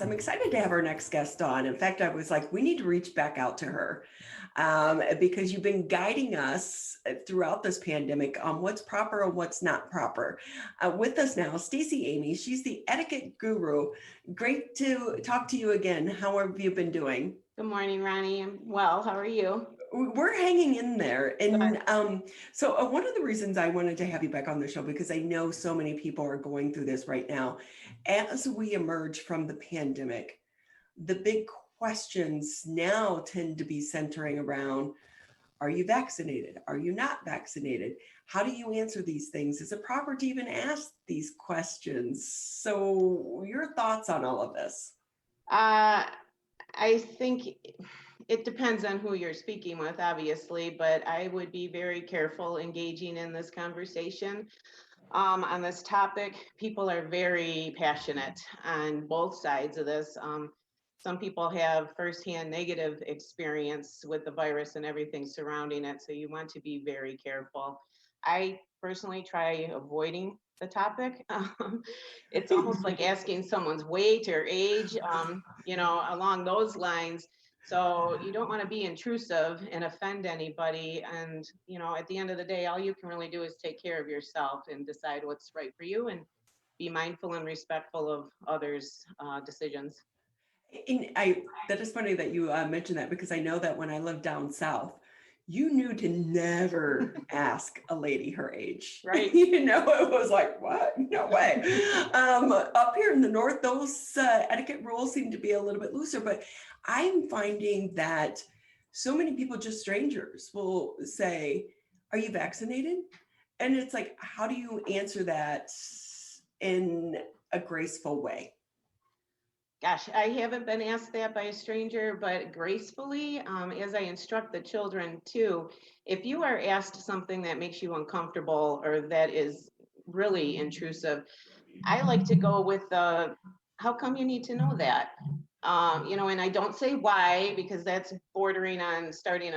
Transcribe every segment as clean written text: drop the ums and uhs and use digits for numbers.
I'm excited to have our next guest on. In fact, I was like, we need to reach back out to her because you've been guiding us throughout this pandemic on what's proper and what's not proper. With us now, Stacy Amey. She's the Etiquette Guru. Great to talk to you again. How have you been doing? Good morning, Ronnie. I'm well. How are you? We're hanging in there. Good. And one of the reasons I wanted to have you back on the show, because I know so many people are going through this right now. As we emerge from the pandemic, the big questions now tend to be centering around, are you vaccinated? Are you not vaccinated? How do you answer these things? Is it proper to even ask these questions? So your thoughts on all of this? Uh, I think it depends on who you're speaking with, obviously, but I would be very careful engaging in this conversation. On this topic, people are very passionate on both sides of this. Some people have firsthand negative experience with the virus and everything surrounding it, so you want to be very careful. I personally try avoiding the topic. It's almost like asking someone's weight or age, along those lines. So you don't want to be intrusive and offend anybody. And, at the end of the day, all you can really do is take care of yourself and decide what's right for you and be mindful and respectful of others' decisions. That is funny that you mentioned that, because I know that when I lived down south, you knew to never ask a lady her age. Right. It was like, what? No way. Up here in the north, those etiquette rules seem to be a little bit looser, but I'm finding that so many people, just strangers, will say, are you vaccinated? And it's like, how do you answer that in a graceful way? Gosh, I haven't been asked that by a stranger, but gracefully, as I instruct the children too, if you are asked something that makes you uncomfortable or that is really intrusive, I like to go with the, how come you need to know that? And I don't say why, because that's bordering on starting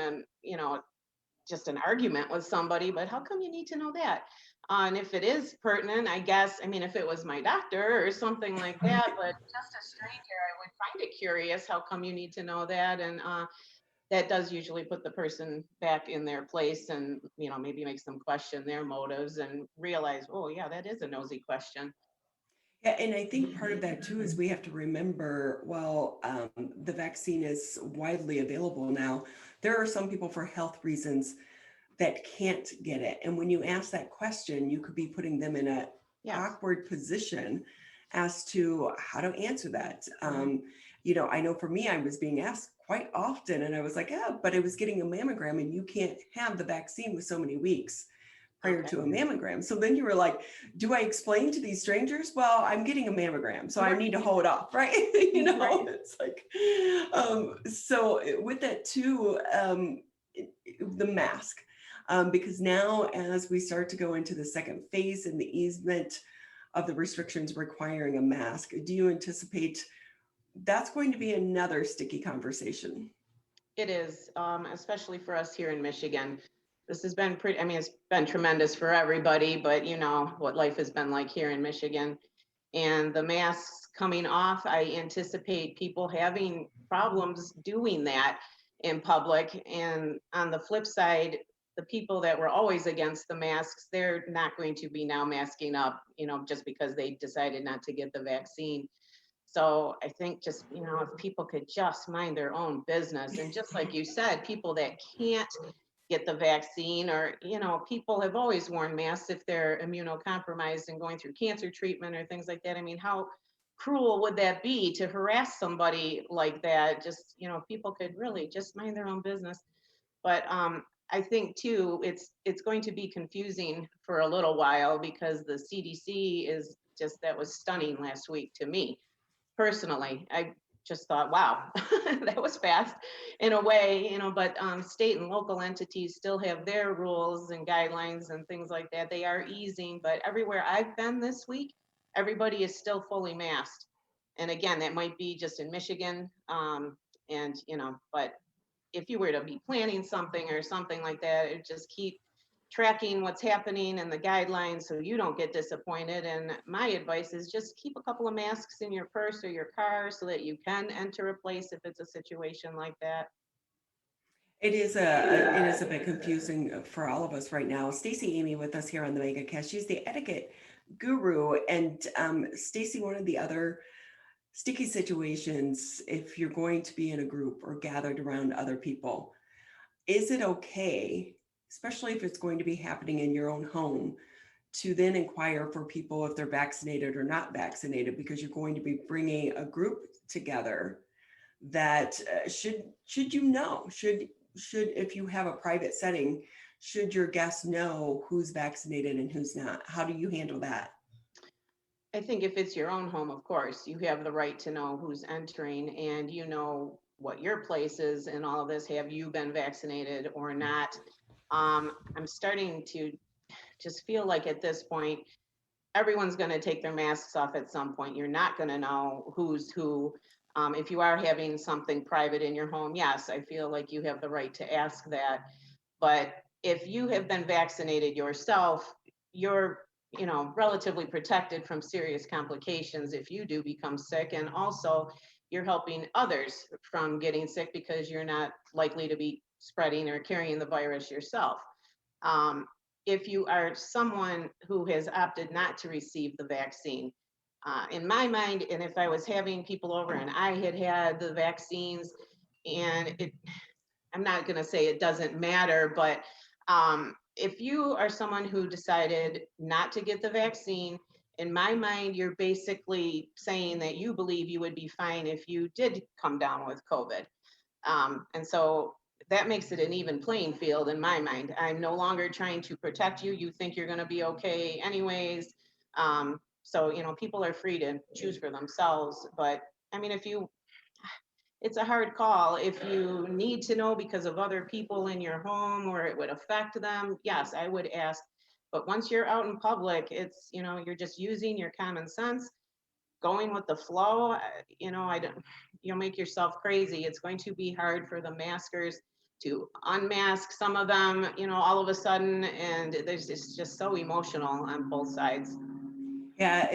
just an argument with somebody, but how come you need to know that? And if it is pertinent, I guess, I mean, if it was my doctor or something like that, but just a stranger, I would find it curious. How come you need to know that? And that does usually put the person back in their place and, maybe makes them question their motives and realize, oh, yeah, that is a nosy question. Yeah, and I think part of that too is we have to remember, well, the vaccine is widely available now. There are some people for health reasons that can't get it. And when you ask that question, you could be putting them in a Yes. awkward position as to how to answer that. I know for me, I was being asked quite often, and I was like, yeah, but I was getting a mammogram, and you can't have the vaccine with so many weeks prior Okay. to a mammogram. So then you were like, do I explain to these strangers? Well, I'm getting a mammogram, so I need to hold off, right? Right. It's like, so with that too, the mask, because now as we start to go into the second phase and the easement of the restrictions requiring a mask, do you anticipate that's going to be another sticky conversation? It is, especially for us here in Michigan. This has been pretty, I mean, it's been tremendous for everybody, but you know what life has been like here in Michigan. And the masks coming off, I anticipate people having problems doing that in public. And on the flip side, the people that were always against the masks, they're not going to be now masking up, just because they decided not to get the vaccine. So I think just, if people could just mind their own business, and just like you said, people that can't get the vaccine, or, people have always worn masks if they're immunocompromised and going through cancer treatment or things like that. I mean, how cruel would that be to harass somebody like that? Just, people could really just mind their own business. But I think too, it's going to be confusing for a little while, because the CDC is just, that was stunning last week to me personally. I just thought, wow, that was fast in a way, but state and local entities still have their rules and guidelines and things like that. They are easing, but everywhere I've been this week, everybody is still fully masked. And again, that might be just in Michigan. But if you were to be planning something or something like that, it just keep tracking what's happening and the guidelines so you don't get disappointed. And my advice is just keep a couple of masks in your purse or your car so that you can enter a place if it's a situation like that. It is a bit confusing for all of us right now. Stacy Amey with us here on the MegaCast. She's the etiquette guru. And Stacy, one of the other sticky situations, if you're going to be in a group or gathered around other people, is it okay, especially if it's going to be happening in your own home, to then inquire for people if they're vaccinated or not vaccinated, because you're going to be bringing a group together that should you know should if you have a private setting, should your guests know who's vaccinated and who's not? How do you handle that? I think if it's your own home, of course, you have the right to know who's entering and you know what your place is in all of this. Have you been vaccinated or not? I'm starting to just feel like at this point, everyone's going to take their masks off at some point. You're not going to know who's who. If you are having something private in your home, yes, I feel like you have the right to ask that. But if you have been vaccinated yourself, you're, relatively protected from serious complications if you do become sick. And also, you're helping others from getting sick because you're not likely to be spreading or carrying the virus yourself. Um, if you are someone who has opted not to receive the vaccine, in my mind, and if I was having people over and I had had the vaccines, and I'm not going to say it doesn't matter, but if you are someone who decided not to get the vaccine, in my mind, you're basically saying that you believe you would be fine if you did come down with COVID. And so that makes it an even playing field in my mind. I'm no longer trying to protect you. You think you're going to be okay anyways. So, people are free to choose for themselves. But I mean, it's a hard call. If you need to know because of other people in your home or it would affect them, yes, I would ask. But once you're out in public, it's, you're just using your common sense, going with the flow. I don't, you'll make yourself crazy. It's going to be hard for the maskers to unmask some of them, all of a sudden. And it's just so emotional on both sides. Yeah,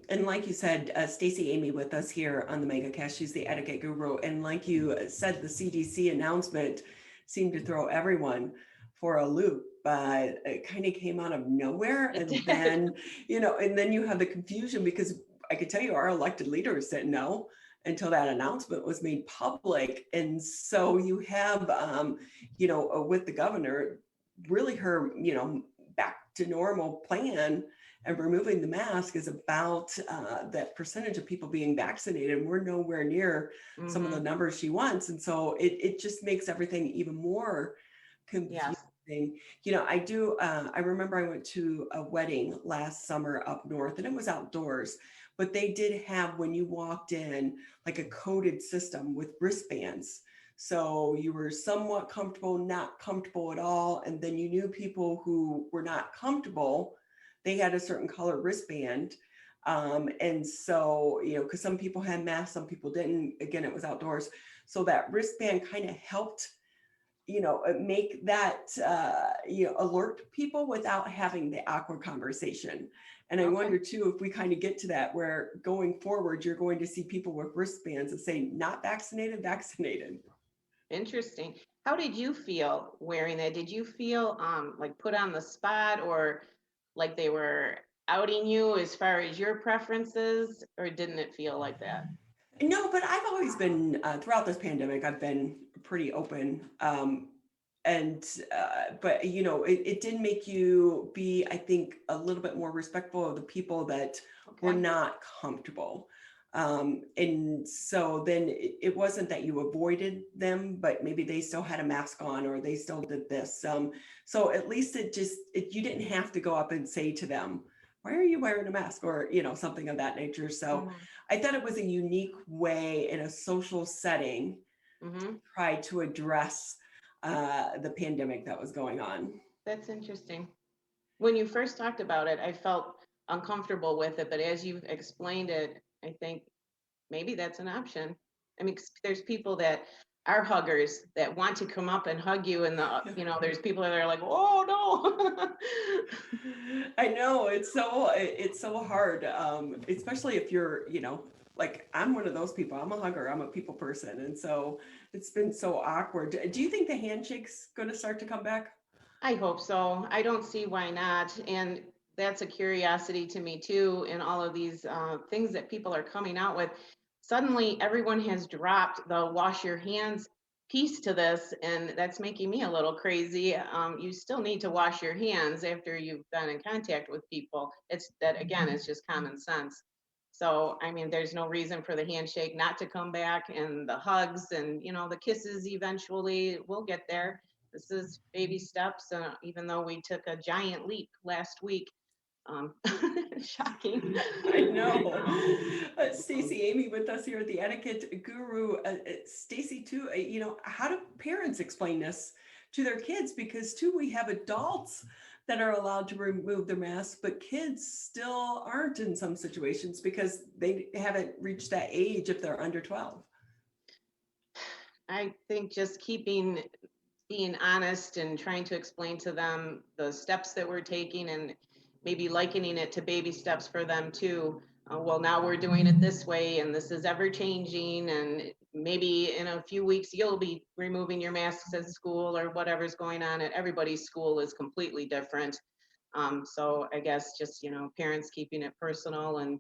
and like you said, Stacy Amey with us here on the MegaCast. She's the etiquette guru, and like you said, the CDC announcement seemed to throw everyone for a loop, but it kind of came out of nowhere. It And did. then, and then you have the confusion, because I could tell you our elected leaders didn't know until that announcement was made public. And so you have, with the governor, really her, back to normal plan and removing the mask is about that percentage of people being vaccinated. And we're nowhere near some of the Hmm. numbers she wants. And so it just makes everything even more confusing. Yes. I remember I went to a wedding last summer up north, and it was outdoors, but they did have, when you walked in, like a coded system with wristbands. So you were somewhat comfortable, not comfortable at all. And then you knew people who were not comfortable, they had a certain color wristband. And so, because some people had masks, some people didn't. Again, it was outdoors. So that wristband kind of helped, make that, alert people without having the awkward conversation. And I Okay. wonder too, if we kind of get to that, where going forward, you're going to see people with wristbands that say not vaccinated, vaccinated. Interesting. How did you feel wearing that? Did you feel like put on the spot or like they were outing you as far as your preferences, or didn't it feel like that? No, but I've always been, throughout this pandemic, I've been pretty open. But it did make you be, I think, a little bit more respectful of the people that were Okay. not comfortable. And so then it wasn't that you avoided them, but maybe they still had a mask on or they still did this. So at least you didn't have to go up and say to them, why are you wearing a mask, or, something of that nature. So Hmm. I thought it was a unique way in a social setting Hmm. try to address the pandemic that was going on. That's interesting. When you first talked about it, I felt uncomfortable with it, but as you've explained it, I think maybe that's an option. I mean, there's people that are huggers that want to come up and hug you, and there's people that are like, oh no. I know it's so hard, especially if you're, like I'm one of those people. I'm a hugger. I'm a people person, and so it's been so awkward. Do you think the handshake's going to start to come back? I hope so. I don't see why not. And that's a curiosity to me too. In all of these things that people are coming out with, suddenly everyone has dropped the wash your hands piece to this, and that's making me a little crazy. You still need to wash your hands after you've been in contact with people. It's that again, it's just common sense. So, I mean, there's no reason for the handshake not to come back, and the hugs and, the kisses eventually. We'll get there. This is baby steps, even though we took a giant leap last week. Um, Shocking. I know. Stacy Amey with us here at the Etiquette Guru. Stacy, too, how do parents explain this to their kids? Because, too, we have adults that are allowed to remove their masks, but kids still aren't in some situations because they haven't reached that age if they're under 12. I think just being honest and trying to explain to them the steps that we're taking, and maybe likening it to baby steps for them too. Well, now we're doing it this way, and this is ever changing, and maybe in a few weeks you'll be removing your masks at school, or whatever's going on at everybody's school is completely different. So I guess just, parents keeping it personal and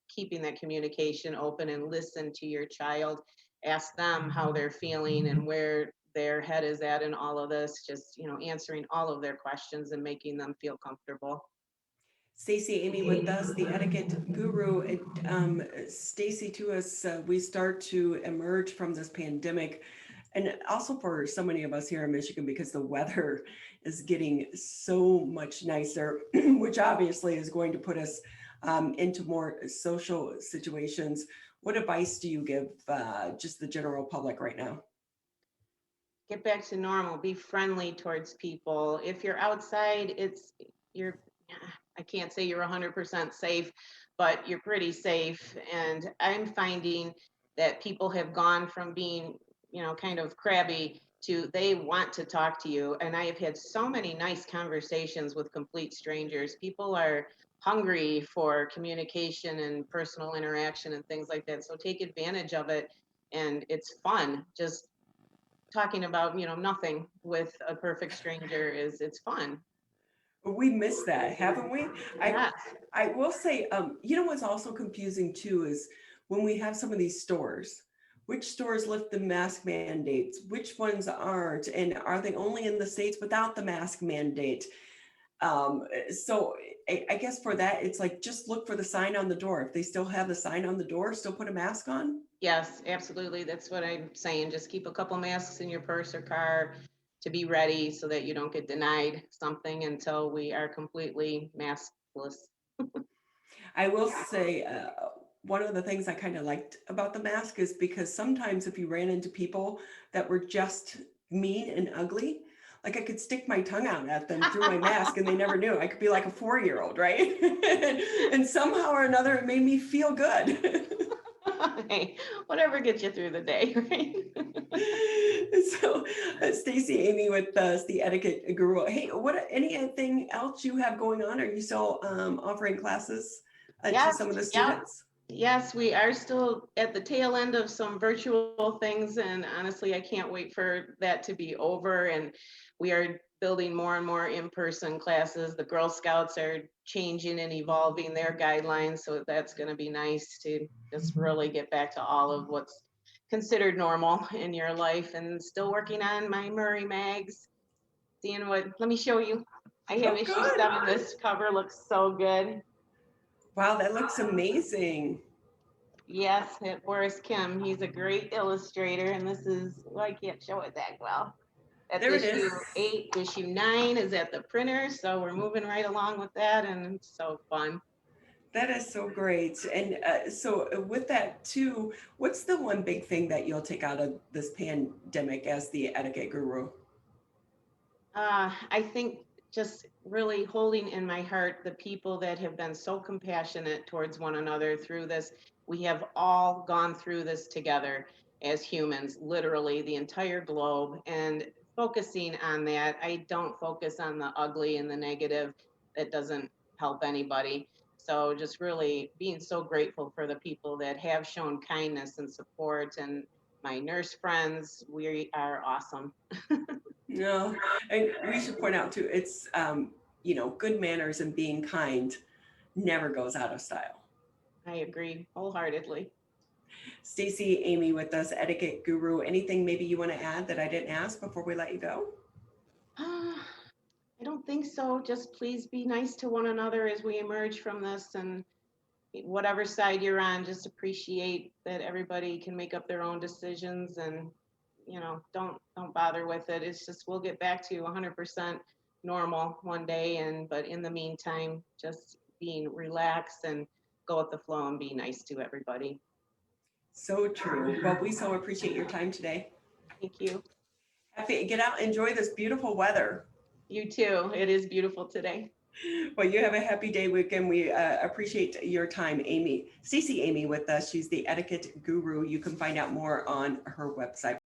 keeping that communication open, and listen to your child, ask them how they're feeling and where their head is at in all of this, just, answering all of their questions and making them feel comfortable. Stacy Amey with us, the Etiquette Guru. Stacy, to us, we start to emerge from this pandemic, and also for so many of us here in Michigan, because the weather is getting so much nicer, which obviously is going to put us into more social situations. What advice do you give just the general public right now? Get back to normal, be friendly towards people. If you're outside, you're I can't say you're 100% safe, but you're pretty safe. And I'm finding that people have gone from being, kind of crabby to they want to talk to you. And I have had so many nice conversations with complete strangers. People are hungry for communication and personal interaction and things like that. So take advantage of it. And it's fun. Just talking about, nothing with a perfect stranger it's fun. We missed that, haven't we? I Yeah. I will say, what's also confusing too is when we have some of these stores, which stores lift the mask mandates, which ones aren't, and are they only in the states without the mask mandate? So I guess for that, it's like just look for the sign on the door. If they still have the sign on the door, still put a mask on. Yes, absolutely. That's what I'm saying. Just keep a couple masks in your purse or car to be ready, so that you don't get denied something until we are completely maskless. I will say, one of the things I kind of liked about the mask is because sometimes if you ran into people that were just mean and ugly, like I could stick my tongue out at them through my mask and they never knew. I could be like a 4-year-old, right? And somehow or another, it made me feel good. Hey, whatever gets you through the day, right? So, Stacy Amey with us, the Etiquette Guru. Hey, anything else you have going on? Are you still offering classes to Yes, some of the yeah. students? Yes, we are still at the tail end of some virtual things, and honestly, I can't wait for that to be over. And we are building more and more in-person classes. The Girl Scouts are changing and evolving their guidelines, so that's going to be nice to just really get back to all of what's considered normal in your life. And still working on my Murray mags, seeing what, let me show you. I have Oh, issue good. 7. This cover looks so good. Wow, that looks amazing. Yes, Boris Kim. He's a great illustrator, and this is, well, I can't show it that well. That's There it is. issue 8. Issue 9 is at the printer, so we're moving right along with that, and it's so fun. That is so great. And so, with that too, what's the one big thing that you'll take out of this pandemic as the etiquette guru? I think just really holding in my heart the people that have been so compassionate towards one another through this. we have all gone through this together as humans, literally the entire globe. And focusing on that, I don't focus on the ugly and the negative. That doesn't help anybody. So just really being so grateful for the people that have shown kindness and support, and my nurse friends, we are awesome. No, and we should point out too, it's, good manners and being kind never goes out of style. I agree wholeheartedly. Stacy Amey with us, Etiquette Guru. Anything maybe you want to add that I didn't ask before we let you go? I don't think so. Just please be nice to one another as we emerge from this, and whatever side you're on, just appreciate that everybody can make up their own decisions, and don't bother with it. It's just we'll get back to 100% normal one day, but in the meantime, just being relaxed and go with the flow and be nice to everybody. So true. Well, we so appreciate your time today. Thank you. Get out, enjoy this beautiful weather. You too. It is beautiful today. Well, you have a happy day weekend. We appreciate your time, Amy. Stacy Amey with us. She's the Etiquette Guru. You can find out more on her website.